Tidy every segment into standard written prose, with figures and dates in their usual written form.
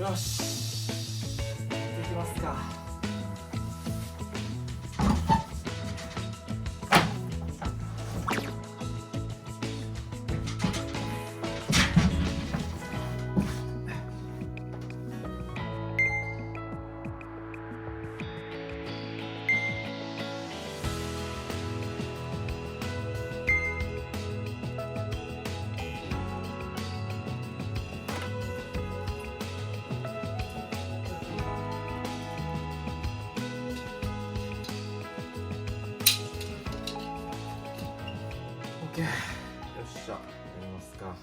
よし、行ってきますか。オッケー、よっしゃ、やりますか。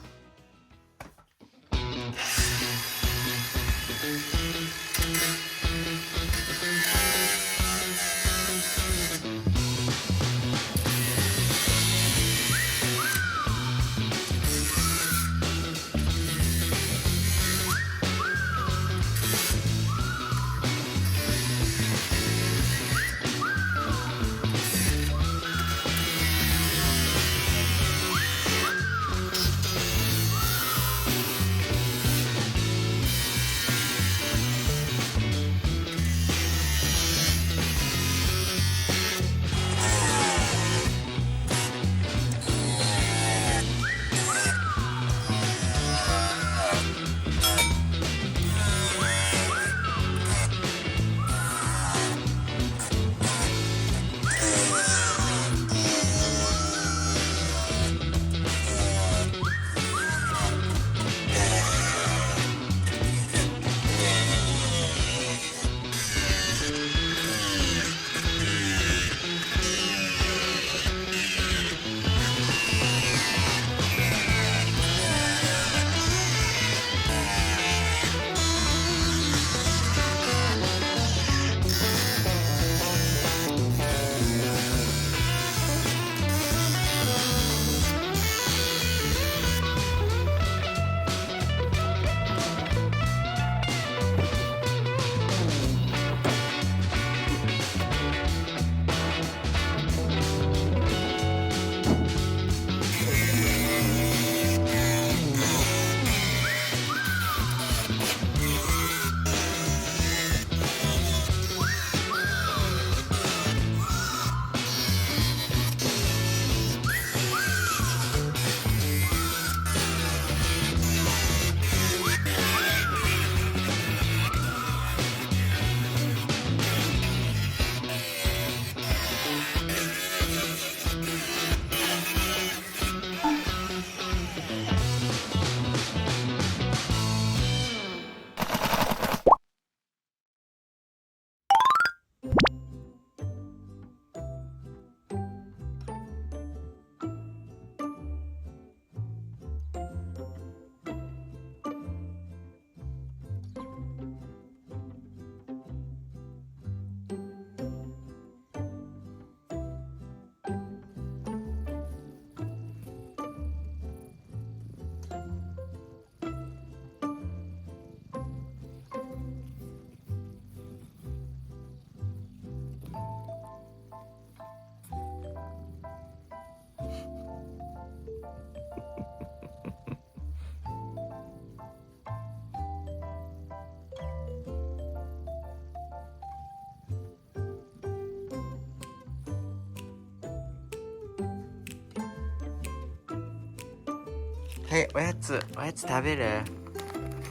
はい、おやつ食べる？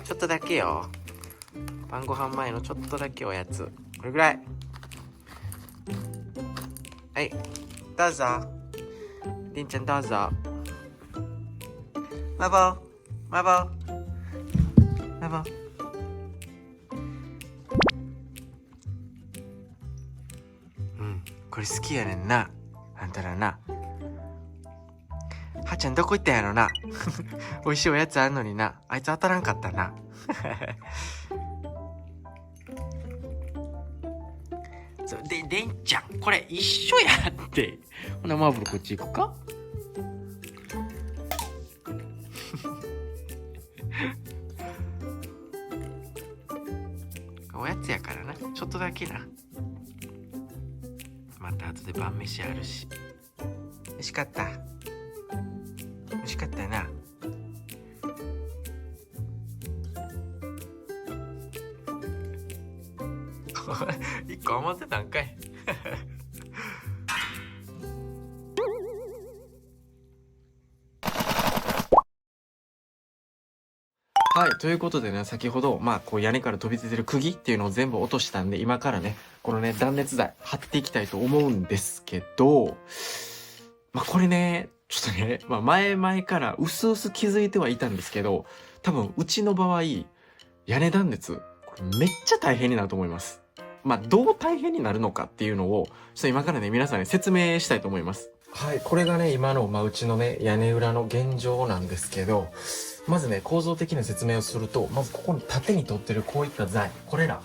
ちょっとだけよ。晩ご飯前のちょっとだけおやつ。これぐらい。はい、どうぞ。りんちゃんどうぞ。マボマボマボ。うん、これ好きやねんな。あんたらな。はーちゃんどこ行ったんやろな。美味しいおやつあんのにな。あいつ当たらんかったな。そうでんちゃんこれ一緒やって。ほなマーブルこっち行くか。おやつやからな、ちょっとだけな。また後で晩飯あるし。美味しかった。美味しかったな。個余ってたんかい。はい、ということでね、先ほど、こう屋根から飛び出てる釘っていうのを全部落としたんで、今からね、このね、断熱材貼っていきたいと思うんですけど、これね、ちょっとね、前々から薄々気づいてはいたんですけど、多分、うちの場合、屋根断熱、これめっちゃ大変になると思います。どう大変になるのかっていうのを、ちょっと今からね、皆さんに説明したいと思います。はい、これがね、今の、うちのね、屋根裏の現状なんですけど、まずね、構造的な説明をすると、まずここに縦に取ってるこういった材、これら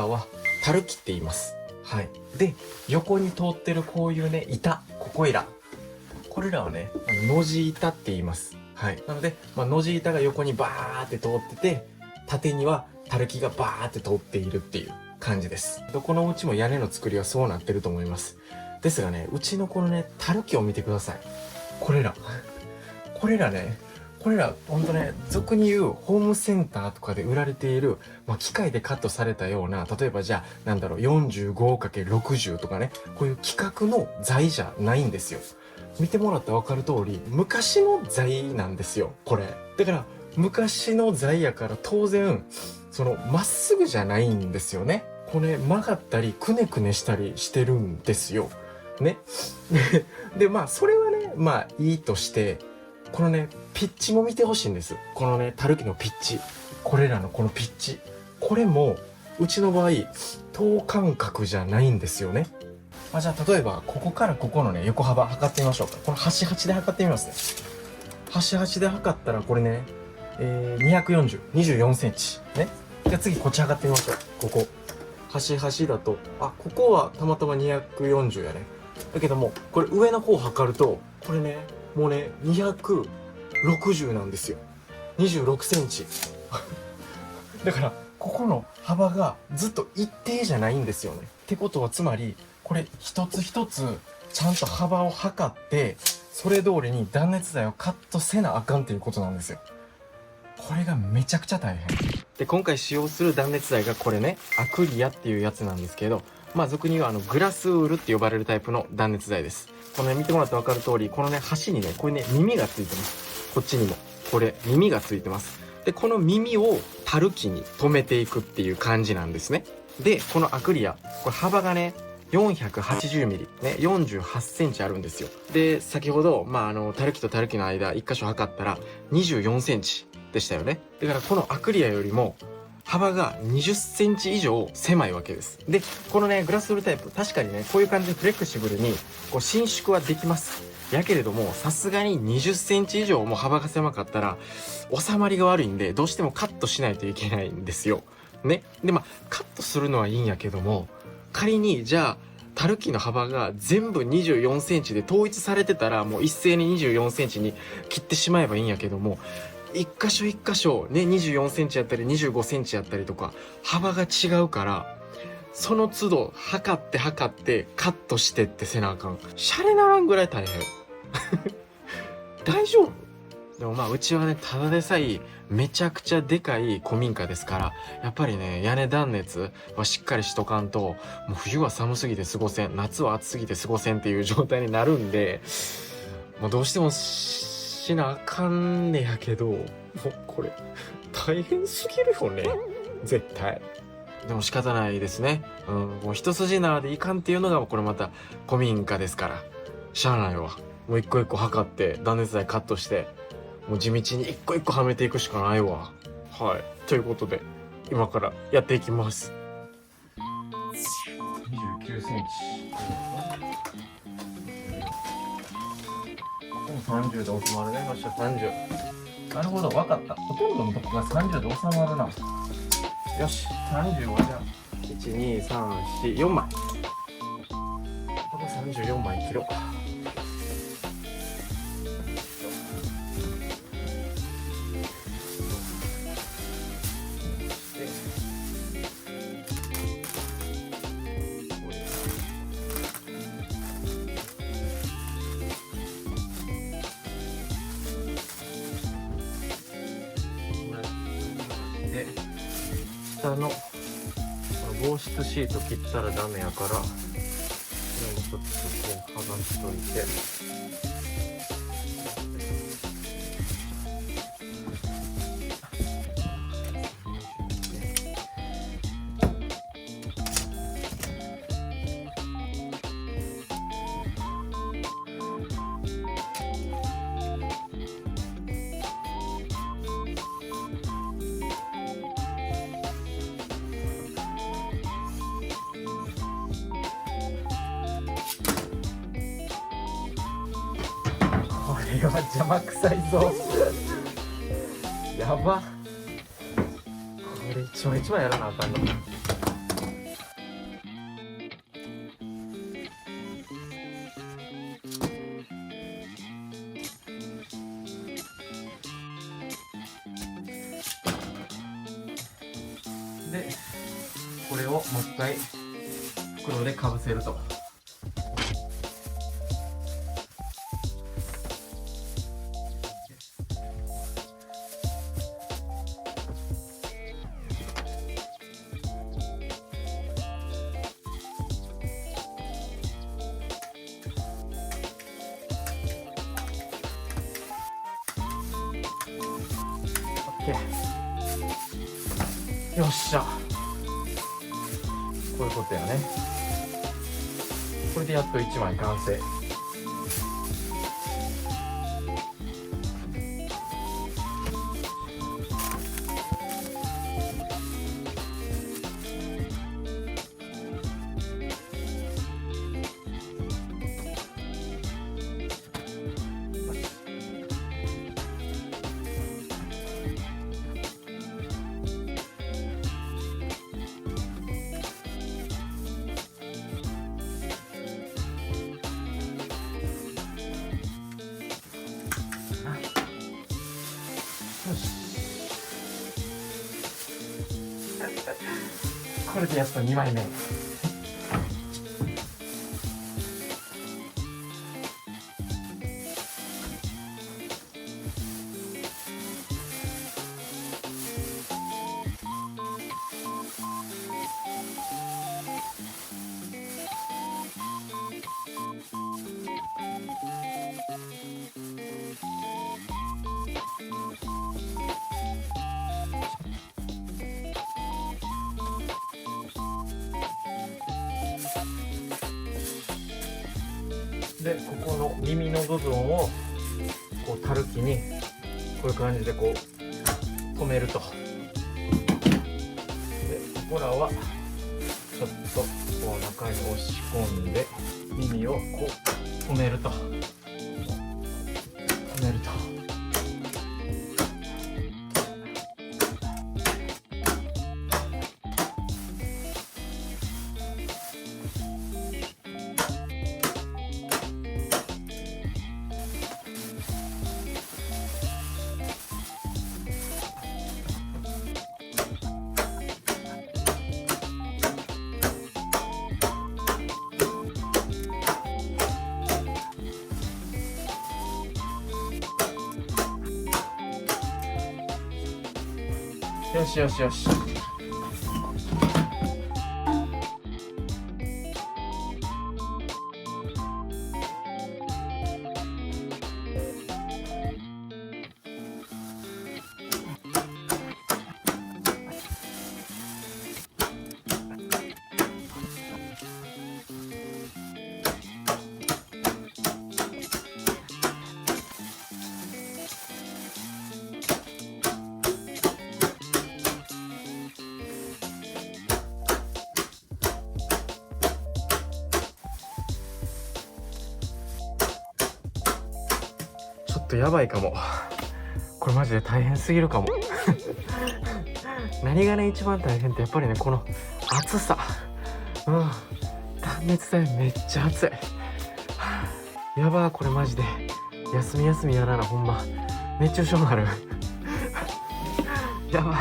は、たるきって言います。はい。で、横に通ってるこういうね、板、ここいら。これらはね、のじ板って言います。はい。なので、のじ板が横にバーって通ってて、縦にはたるきがバーって通っているっていう感じです。どこのうちも屋根の作りはそうなってると思います。ですがね、うちのこのね、たるきを見てください。これらね、ほんとね、俗に言うホームセンターとかで売られている、機械でカットされたような、例えばじゃあ、45×60 とかね、こういう規格の材じゃないんですよ。見てもらったらわかる通り、昔の材なんですよ、これ。だから、昔の材やから当然、まっすぐじゃないんですよね。これ、曲がったり、くねくねしたりしてるんですよ。ね。で、それはね、いいとして、このね、ピッチも見てほしいんです。このね、たるきのピッチ。これらのこのピッチ。これも、うちの場合、等間隔じゃないんですよね。じゃあ、例えば、ここからここのね、横幅測ってみましょうか。この端々で測ってみますね。端々で測ったら、これね、240、24センチ。ね。じゃあ次、こっち測ってみましょう。ここ。端々だと、ここはたまたま240やね。だけども、これ上の方測ると、これね、もうね、260なんですよ。26センチ。だから、ここの幅がずっと一定じゃないんですよね。ってことは、つまり、これ一つ一つ、ちゃんと幅を測って、それ通りに断熱材をカットせなあかんっていうことなんですよ。これがめちゃくちゃ大変。で、今回使用する断熱材がこれね、アクリアっていうやつなんですけど、俗に言うグラスウールって呼ばれるタイプの断熱材です。このね、見てもらってわかる通り、このね、端にね、これね、耳がついてます。こっちにも。これ、耳がついてます。で、この耳をたるきに留めていくっていう感じなんですね。で、このアクリア、これ幅がね、480ミリ、ね、48センチあるんですよ。で、先ほど、たるきとたるきの間、一箇所測ったら、24センチでしたよね。だから、このアクリアよりも、幅が20センチ以上狭いわけです。で、このね、グラスウールタイプ、確かにね、こういう感じでフレキシブルに、こう、伸縮はできます。やけれども、さすがに20センチ以上も幅が狭かったら、収まりが悪いんで、どうしてもカットしないといけないんですよ。ね。で、カットするのはいいんやけども、仮に、じゃあ、たるきの幅が全部24センチで統一されてたら、もう一斉に24センチに切ってしまえばいいんやけども、一箇所一箇所ね、24センチやったり25センチやったりとか、幅が違うから、その都度、測ってカットしてってせなあかん。シャレならんぐらい大変。大丈夫？でもうちはね、ただでさえめちゃくちゃでかい古民家ですから、やっぱりね、屋根断熱はしっかりしとかんと、もう冬は寒すぎて過ごせん、夏は暑すぎて過ごせんっていう状態になるんで、もうどうしてもしなあかんねやけど、もうこれ、大変すぎるよね。絶対。でも仕方ないですね。もう一筋縄でいかんっていうのが、これまた古民家ですから。しゃあないわ。もう一個一個測って、断熱材カットして、もう地道に一個一個はめていくしかないわ。はい。ということで、今からやっていきます。29センチ。ここも30で収まるね。よっしゃ、30。なるほど、わかった。ほとんどのとこが30で収まるな。よし、30はじゃあ、1、2、3、4、4枚。ここ34枚切ろう。で、下のこの防湿シート切ったらダメやから、これもちょっとこう剥がしといて。これは邪魔くさいぞやば、これ一枚一枚やらなあかんの。でこれをもう一回袋でかぶせると。よっしゃ、こういうことやね。これでやっと1枚完成。よしこれでやっと2枚目。でここの耳の部分をこうたるきにこういう感じでこう留めると。でここらはちょっとこう中に押し込んで耳をこう留めると。留めると。よしよしよし。ちょっとやばいかも。これマジで大変すぎるかも。何がね一番大変ってやっぱりねこの暑さ。断熱材めっちゃ暑い。やばー、これマジで休み休みやらな、ほんま熱中症になる。やばい。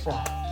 しゃ。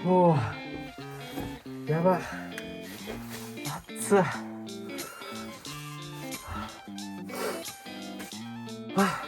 おー、やばい、熱い。あ、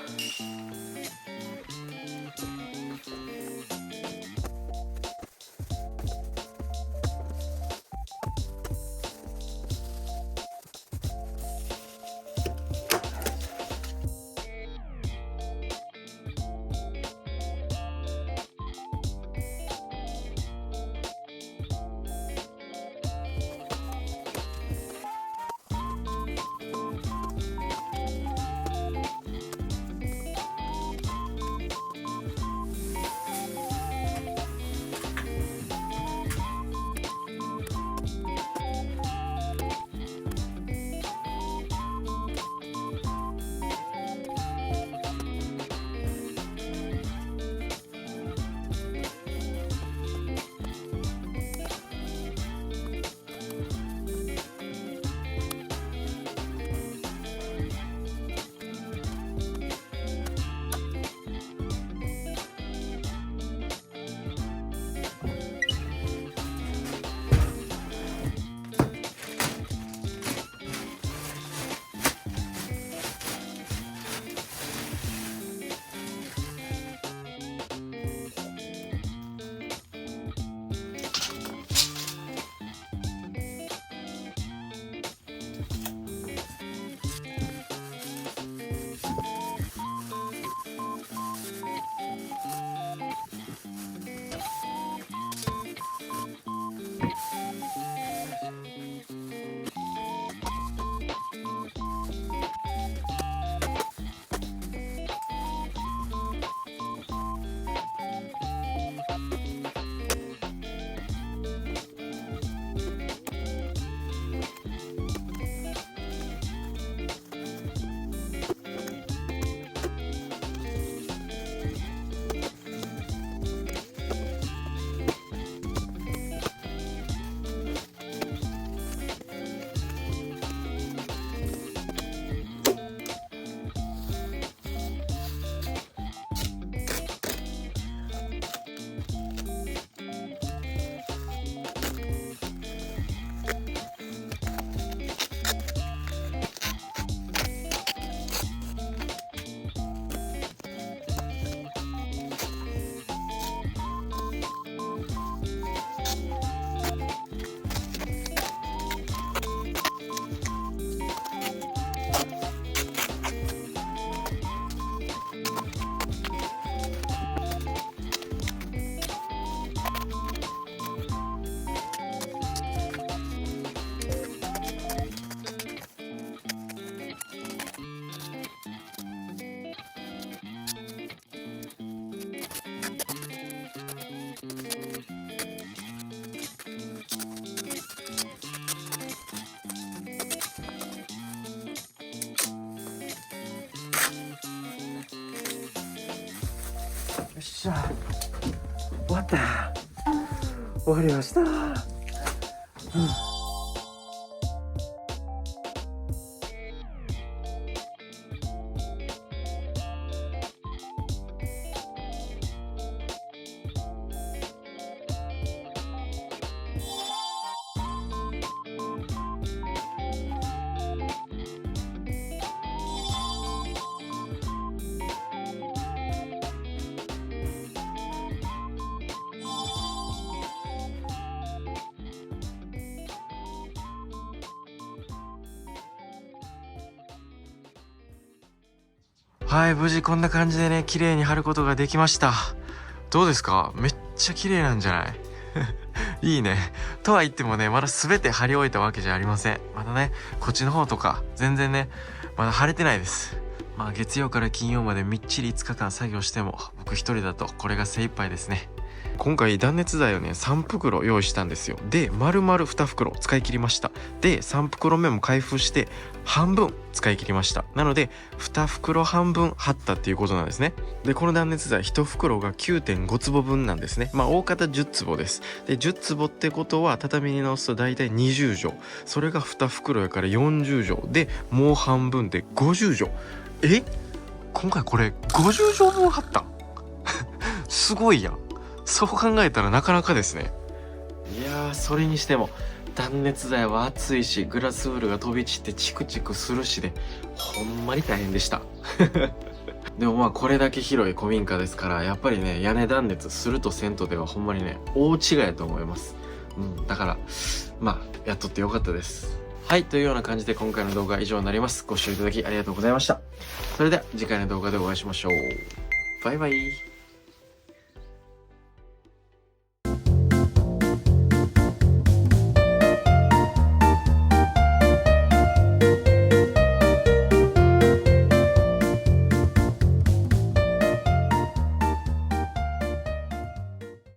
っしゃ、終わった。終わりました。はい、無事こんな感じでね、綺麗に貼ることができました。どうですか？めっちゃ綺麗なんじゃないいいね。とは言ってもね、まだ全て貼り終えたわけじゃありません。まだね、こっちの方とか、全然ね、まだ貼れてないです。まあ月曜から金曜までみっちり5日間作業しても、僕一人だとこれが精一杯ですね。今回断熱材をね3袋用意したんですよ。で丸々2袋使い切りました。で3袋目も開封して半分使い切りました。なので2袋半分貼ったっていうことなんですね。でこの断熱材1袋が 9.5 坪分なんですね。まあ大方10坪です。で10坪ってことは畳に直すと大体20畳、それが2袋やから40畳で、もう半分で50畳。今回これ50畳分貼ったすごいやん。そう考えたらなかなかですね。いやー、それにしても断熱材は暑いし、グラスウールが飛び散ってチクチクするしで、ほんまに大変でしたでもまあこれだけ広い古民家ですから、やっぱりね、屋根断熱するとせんとではほんまにね、大違いやと思います。だからまあやっとってよかったです。はい、というような感じで今回の動画は以上になります。ご視聴いただきありがとうございました。それでは次回の動画でお会いしましょう。バイバイ。